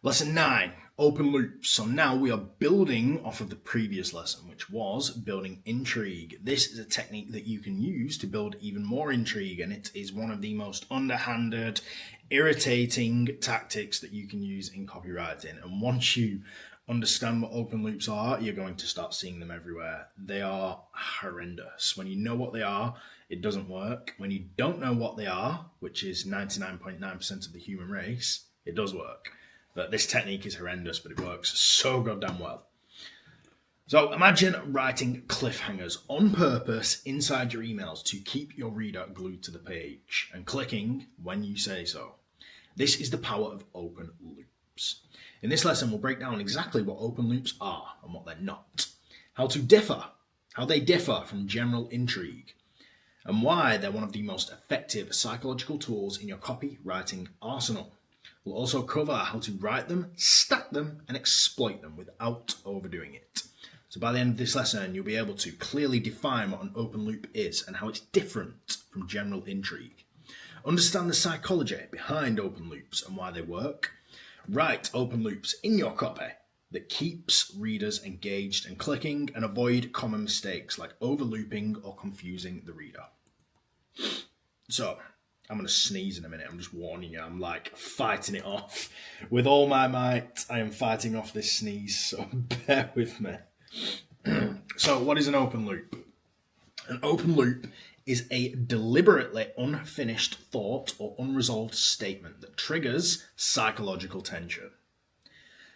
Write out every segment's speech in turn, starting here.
Lesson 9, open loops. So now we are building off of the previous lesson, which was building intrigue. This is a technique that you can use to build even more intrigue, and it is one of the most underhanded, irritating tactics that you can use in copywriting. And once you understand what open loops are, you're going to start seeing them everywhere. They are horrendous. When you know what they are, it doesn't work. When you don't know what they are, which is 99.9% of the human race, it does work. But this technique is horrendous, but it works so goddamn well. So imagine writing cliffhangers on purpose inside your emails to keep your reader glued to the page and clicking when you say so. This is the power of open loops. In this lesson, we'll break down exactly what open loops are and what they're not, how they differ from general intrigue, and why they're one of the most effective psychological tools in your copywriting arsenal. We'll also cover how to write them, stack them, and exploit them without overdoing it. So by the end of this lesson, you'll be able to clearly define what an open loop is and how it's different from general intrigue. Understand the psychology behind open loops and why they work. Write open loops in your copy that keeps readers engaged and clicking, and avoid common mistakes like overlooping or confusing the reader. So, I'm going to sneeze in a minute. I'm just warning you. I'm like fighting it off. With all my might, I am fighting off this sneeze, so bear with me. So what is an open loop? An open loop is a deliberately unfinished thought or unresolved statement that triggers psychological tension.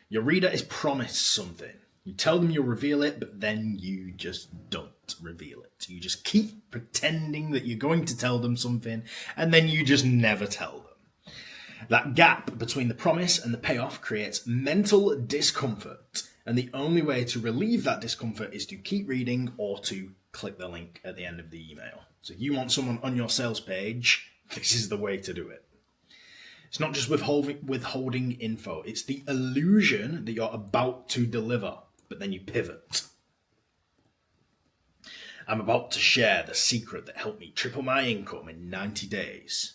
Your reader is promised something. You tell them you'll reveal it, but then you just don't reveal it. You just keep pretending that you're going to tell them something, and then you just never tell them. That gap between the promise and the payoff creates mental discomfort, and the only way to relieve that discomfort is to keep reading or to click the link at the end of the email. So if you want someone on your sales page, this is the way to do it. It's not just withholding info, it's the illusion that you're about to deliver, but then you pivot. I'm about to share the secret that helped me triple my income in 90 days.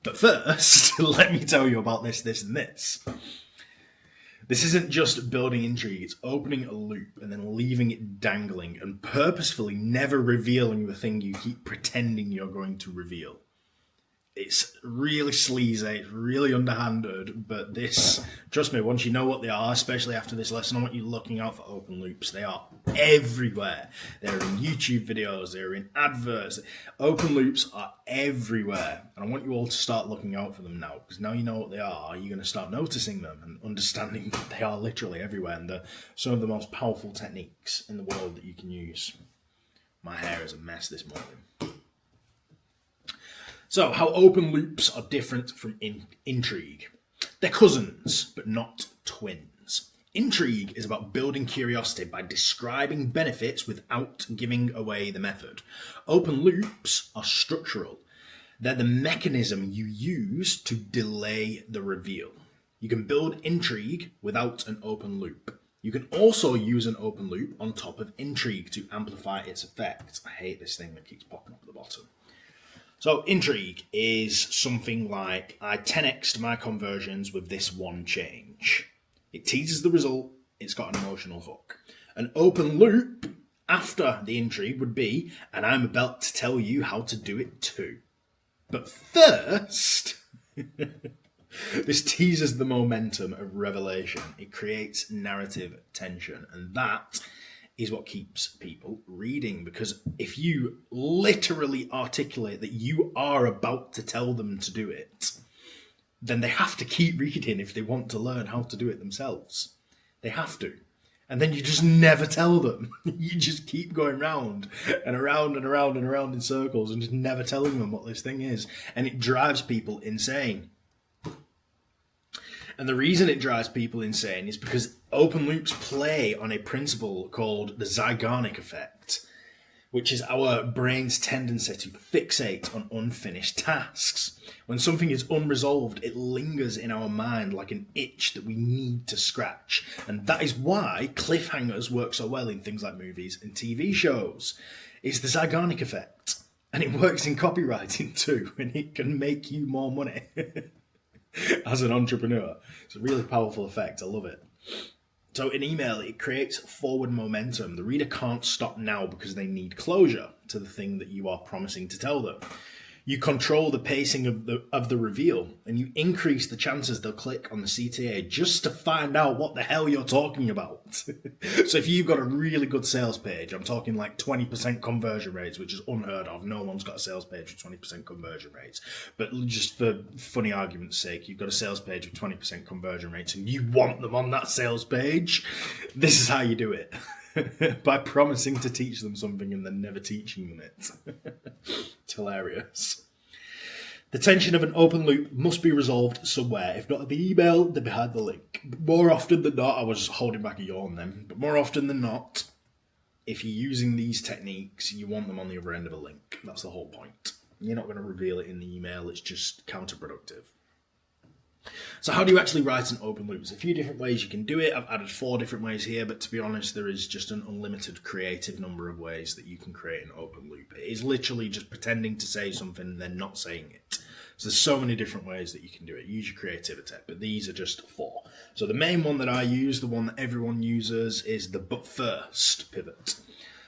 But first, let me tell you about this, and this. This isn't just building intrigue, it's opening a loop and then leaving it dangling and purposefully never revealing the thing you keep pretending you're going to reveal. It's really sleazy, it's really underhanded, but this, trust me, once you know what they are, especially after this lesson, I want you looking out for open loops. They are everywhere. They're in YouTube videos, they're in adverts. Open loops are everywhere, and I want you all to start looking out for them now, because now you know what they are, you're going to start noticing them and understanding that they are literally everywhere, and they're some of the most powerful techniques in the world that you can use. My hair is a mess this morning. So, how open loops are different from intrigue. They're cousins, but not twins. Intrigue is about building curiosity by describing benefits without giving away the method. Open loops are structural. They're the mechanism you use to delay the reveal. You can build intrigue without an open loop. You can also use an open loop on top of intrigue to amplify its effect. I hate this thing that keeps popping up at the bottom. So intrigue is something like, I 10x'd my conversions with this one change. It teases the result, it's got an emotional hook. An open loop after the intrigue would be, and I'm about to tell you how to do it too. But first, this teases the momentum of revelation. It creates narrative tension, and that is what keeps people reading, because if you literally articulate that you are about to tell them to do it, then they have to keep reading if they want to learn how to do it themselves. They have to. And then you just never tell them. You just keep going round and around and around and around in circles and just never telling them what this thing is. And it drives people insane. And the reason it drives people insane is because open loops play on a principle called the Zeigarnik effect, which is our brain's tendency to fixate on unfinished tasks. When something is unresolved, it lingers in our mind like an itch that we need to scratch. And that is why cliffhangers work so well in things like movies and TV shows. It's the Zeigarnik effect. And it works in copywriting too, and it can make you more money. as an entrepreneur. It's a really powerful effect. I love it. So in email, it creates forward momentum. The reader can't stop now because they need closure to the thing that you are promising to tell them. You control the pacing of the reveal, and you increase the chances they'll click on the CTA just to find out what the hell you're talking about. So if you've got a really good sales page, I'm talking like 20% conversion rates, which is unheard of. No one's got a sales page with 20% conversion rates. But just for funny argument's sake, you've got a sales page with 20% conversion rates and you want them on that sales page. This is how you do it. By promising to teach them something and then never teaching them it. It's hilarious. The tension of an open loop must be resolved somewhere. If not the email, then behind the link. But more often than not, I was holding back a yawn then, but more often than not, if you're using these techniques, you want them on the other end of a link. That's the whole point. You're not going to reveal it in the email. It's just counterproductive. So how do you actually write an open loop? There's a few different ways you can do it. I've added 4 different ways here, but to be honest, there is just an unlimited creative number of ways that you can create an open loop. It is literally just pretending to say something and then not saying it. So there's so many different ways that you can do it. Use your creativity, but these are just 4. So the main one that I use, the one that everyone uses, is the but first pivot.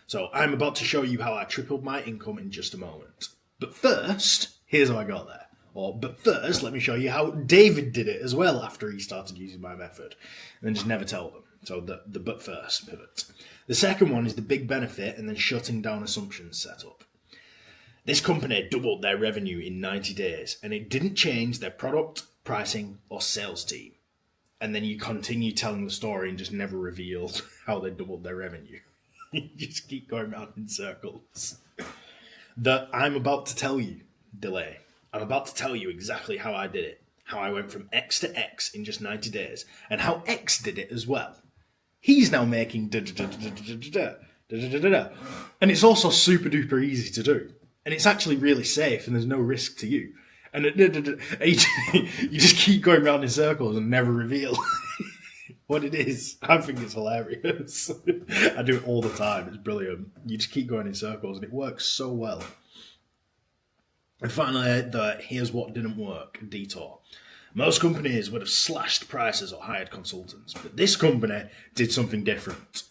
So I'm about to show you how I tripled my income in just a moment. But first, here's how I got there. But first, let me show you how David did it as well after he started using my method. And then just never tell them. So the but first pivot. The second one is the big benefit and then shutting down assumptions setup. This company doubled their revenue in 90 days and it didn't change their product, pricing, or sales team. And then you continue telling the story and just never reveal how they doubled their revenue. You just keep going around in circles. The I'm about to tell you delay. I'm about to tell you exactly how I did it, how I went from X to X in just 90 days, and how X did it as well. He's now making da-da-da-da-da-da-da, da-da-da-da-da. And it's also super duper easy to do. And it's actually really safe and there's no risk to you. And you just keep going around in circles and never reveal what it is. I think it's hilarious. I do it all the time. It's brilliant. You just keep going in circles and it works so well. And finally, here's what didn't work, detour. Most companies would have slashed prices or hired consultants, but this company did something different, ...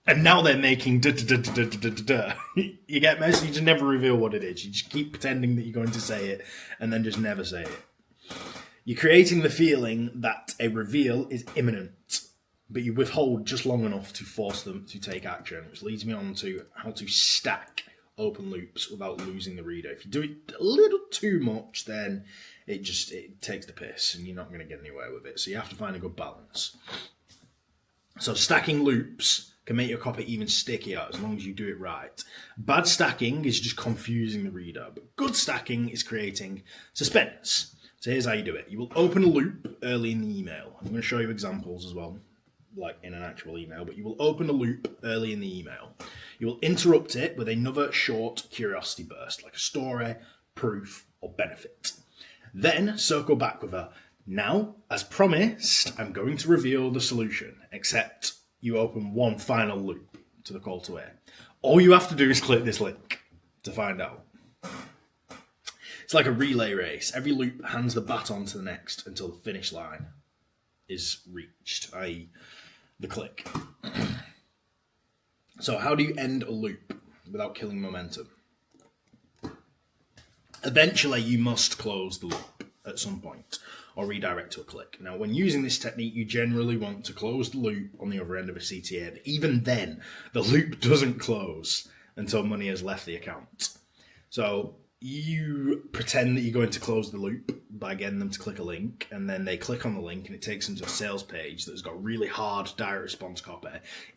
And now they're making da-da-da-da-da-da-da. You get me? So you just never reveal what it is. You just keep pretending that you're going to say it and then just never say it. You're creating the feeling that a reveal is imminent, but you withhold just long enough to force them to take action, which leads me on to how to stack open loops without losing the reader. If you do it a little too much, then it takes the piss and you're not going to get anywhere with it. So you have to find a good balance. So stacking loops can make your copy even stickier as long as you do it right. Bad stacking is just confusing the reader, but good stacking is creating suspense. So here's how you do it. You will open a loop early in the email. I'm going to show you examples as well, like in an actual email, but you will open a loop early in the email. You will interrupt it with another short curiosity burst, like a story, proof, or benefit. Then circle back with a, now, as promised, I'm going to reveal the solution, except you open one final loop to the call to air. All you have to do is click this link to find out. It's like a relay race. Every loop hands the baton to the next until the finish line is reached, i.e. the click. So how do you end a loop without killing momentum? Eventually, you must close the loop at some point or redirect to a click. Now, when using this technique, you generally want to close the loop on the other end of a CTA, but even then, the loop doesn't close until money has left the account. So you pretend that you're going to close the loop by getting them to click a link, and then they click on the link and it takes them to a sales page that's got really hard direct response copy,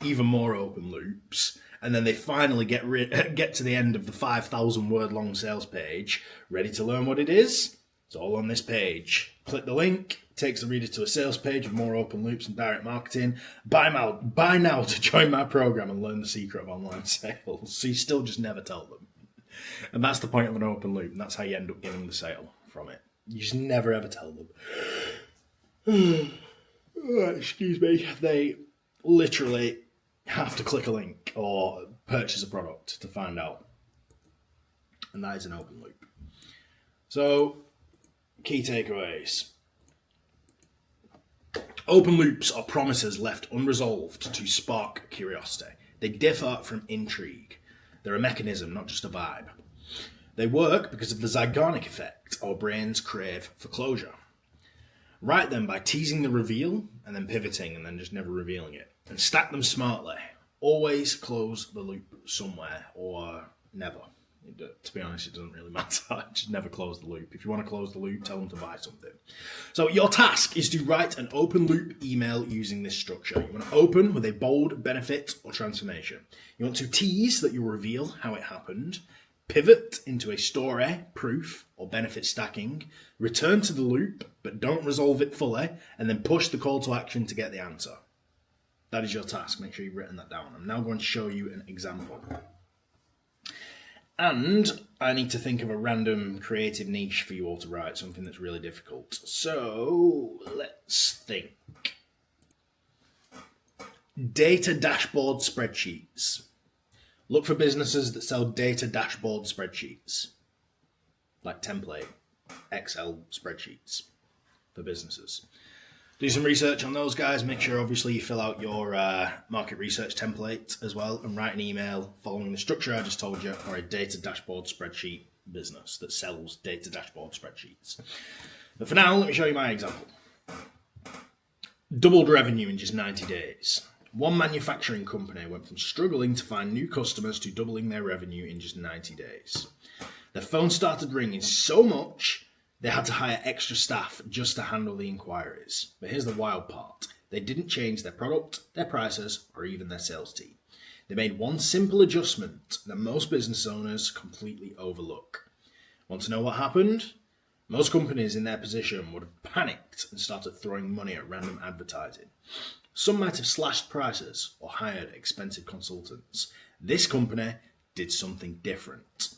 even more open loops, and then they finally get to the end of the 5,000 word long sales page, ready to learn what it is. It's all on this page. Click the link, takes the reader to a sales page with more open loops and direct marketing. Buy now to join my program and learn the secret of online sales. So you still just never tell them. And that's the point of an open loop, and that's how you end up getting the sale from it. You just never ever tell them. Excuse me. They literally have to click a link or purchase a product to find out. And that is an open loop. So Key takeaways. Open loops are promises left unresolved to spark curiosity. They differ from intrigue. They're a mechanism, not just a vibe. They work because of the Zeigarnik effect our brains crave for closure. Write them by teasing the reveal and then pivoting and then just never revealing it. And stack them smartly. Always close the loop somewhere or never. To be honest, it doesn't really matter. Just never close the loop. If you want to close the loop, tell them to buy something. So your task is to write an open loop email using this structure. You want to open with a bold benefit or transformation. You want to tease that you'll reveal how it happened. Pivot into a story, proof, or benefit stacking. Return to the loop, but don't resolve it fully. And then push the call to action to get the answer. That is your task. Make sure you've written that down. I'm now going to show you an example. And I need to think of a random creative niche for you all to write, something that's really difficult. So let's think. Data dashboard spreadsheets. Look for businesses that sell data dashboard spreadsheets, like template Excel spreadsheets for businesses. Do some research on those guys. Make sure, obviously, you fill out your market research template as well and write an email following the structure I just told you for a data dashboard spreadsheet business that sells data dashboard spreadsheets. But for now, let me show you my example. Doubled revenue in just 90 days. One manufacturing company went from struggling to find new customers to doubling their revenue in just 90 days. Their phone started ringing so much they had to hire extra staff just to handle the inquiries. But here's the wild part. They didn't change their product, their prices, or even their sales team. They made one simple adjustment that most business owners completely overlook. Want to know what happened? Most companies in their position would have panicked and started throwing money at random advertising. Some might have slashed prices or hired expensive consultants. This company did something different.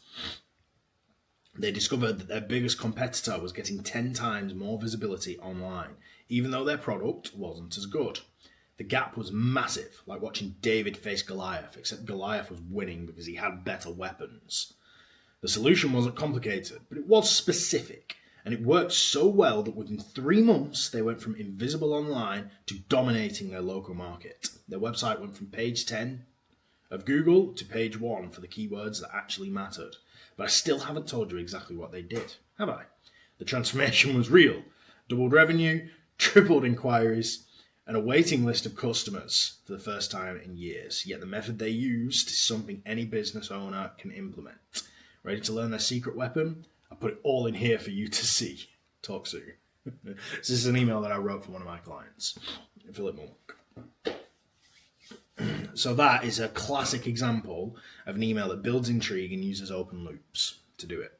They discovered that their biggest competitor was getting 10 times more visibility online, even though their product wasn't as good. The gap was massive, like watching David face Goliath, except Goliath was winning because he had better weapons. The solution wasn't complicated, but it was specific, and it worked so well that within 3 months they went from invisible online to dominating their local market. Their website went from page 10 of Google to page 1 for the keywords that actually mattered. But I still haven't told you exactly what they did, have I? The transformation was real. Doubled revenue, tripled inquiries, and a waiting list of customers for the first time in years. Yet the method they used is something any business owner can implement. Ready to learn their secret weapon? I put it all in here for you to see. Talk soon. This is an email that I wrote for one of my clients, Philip Monk. So that is a classic example of an email that builds intrigue and uses open loops to do it.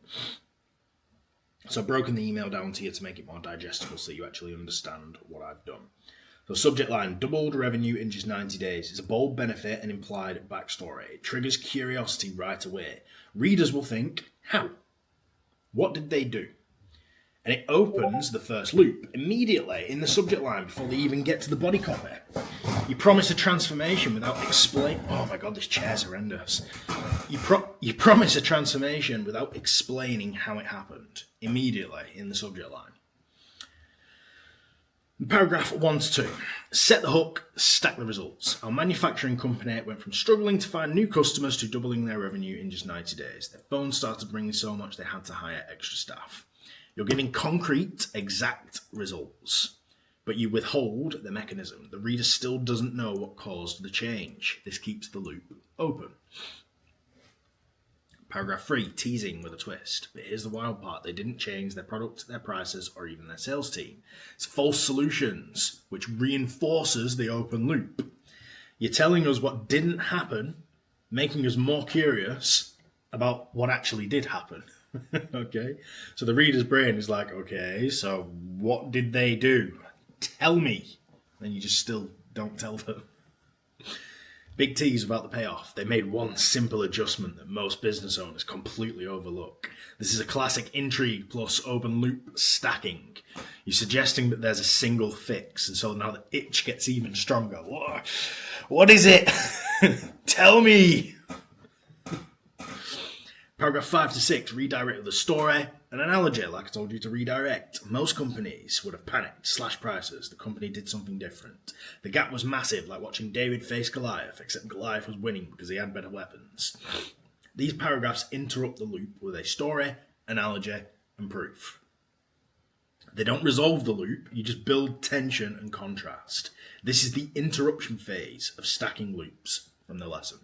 So I've broken the email down to you to make it more digestible so you actually understand what I've done. So subject line, doubled revenue in just 90 days. It's a bold benefit and implied backstory. It triggers curiosity right away. Readers will think, how? What did they do? And it opens the first loop immediately in the subject line before they even get to the body copy. You promise a transformation without explaining... Oh my God, this chair's horrendous. You promise a transformation without explaining how it happened immediately in the subject line. Paragraph 1 to 2. Set the hook, stack the results. Our manufacturing company went from struggling to find new customers to doubling their revenue in just 90 days. Their phones started ringing so much they had to hire extra staff. You're giving concrete, exact results, but you withhold the mechanism. The reader still doesn't know what caused the change. This keeps the loop open. Paragraph 3, teasing with a twist. But here's the wild part. They didn't change their product, their prices, or even their sales team. It's false solutions, which reinforces the open loop. You're telling us what didn't happen, making us more curious about what actually did happen. Okay? So the reader's brain is like, okay, so what did they do? Tell me. And you just still don't tell them. Big tease about the payoff. They made one simple adjustment that most business owners completely overlook. This is a classic intrigue plus open loop stacking. You're suggesting that there's a single fix, and so now the itch gets even stronger. What is it? Tell me. Paragraph 5 to 6, redirect the story, An analogy, like I told you to redirect. Most companies would have panicked, slashed prices. The company did something different. The gap was massive, like watching David face Goliath, except Goliath was winning because he had better weapons. These paragraphs interrupt the loop with a story, analogy, and proof. They don't resolve the loop, you just build tension and contrast. This is the interruption phase of stacking loops from the lesson.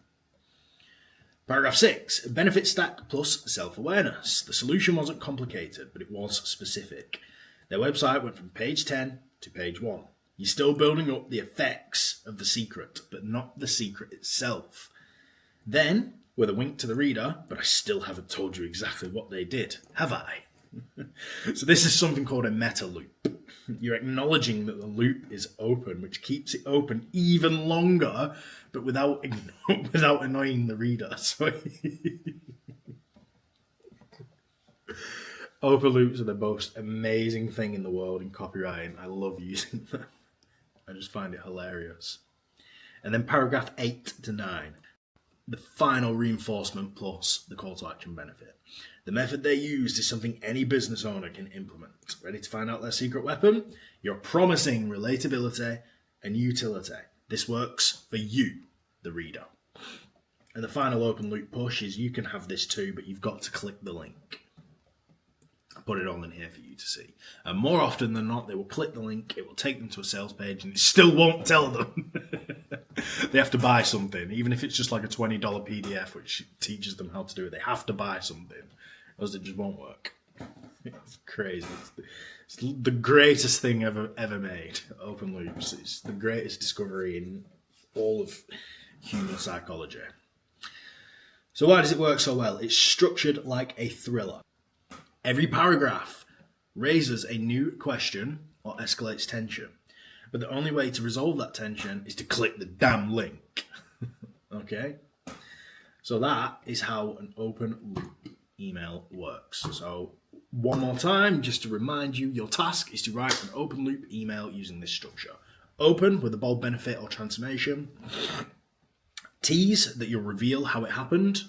Paragraph 6, benefit stack plus self-awareness. The solution wasn't complicated, but it was specific. Their website went from page 10 to page 1. You're still building up the effects of the secret, but not the secret itself. Then, with a wink to the reader, but I still haven't told you exactly what they did, have I? So this is something called a meta loop. You're acknowledging that the loop is open, which keeps it open even longer, but without annoying the reader. So open loops are the most amazing thing in the world in copywriting. I love using them. I just find it hilarious. And then paragraph 8 to 9. The final reinforcement plus the call to action benefit. The method they used is something any business owner can implement. Ready to find out their secret weapon? You're promising relatability and utility. This works for you, the reader. And the final open loop push is you can have this too, but you've got to click the link. I'll put it all in here for you to see. And more often than not, they will click the link, it will take them to a sales page, and it still won't tell them. They have to buy something, even if it's just like a $20 PDF, which teaches them how to do it. They have to buy something, else it just won't work. It's crazy. It's the greatest thing ever made. Open loops. It's the greatest discovery in all of human psychology. So why does it work so well? It's structured like a thriller. Every paragraph raises a new question or escalates tension. But the only way to resolve that tension is to click the damn link. Okay? So that is how an open loop email works. So one more time, just to remind you, your task is to write an open loop email using this structure. Open with a bold benefit or transformation. Tease that you'll reveal how it happened.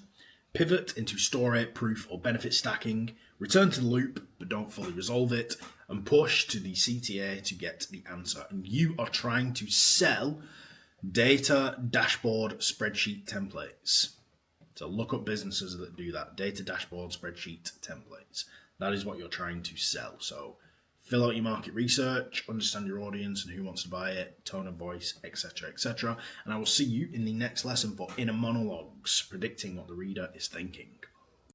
Pivot into story, proof, or benefit stacking. Return to the loop, but don't fully resolve it. And push to the CTA to get the answer. And you are trying to sell data, dashboard, spreadsheet templates. So look up businesses that do that. Data, dashboard, spreadsheet templates. That is what you're trying to sell. So fill out your market research, understand your audience and who wants to buy it, tone of voice, etc., etc. And I will see you in the next lesson for inner monologues, predicting what the reader is thinking.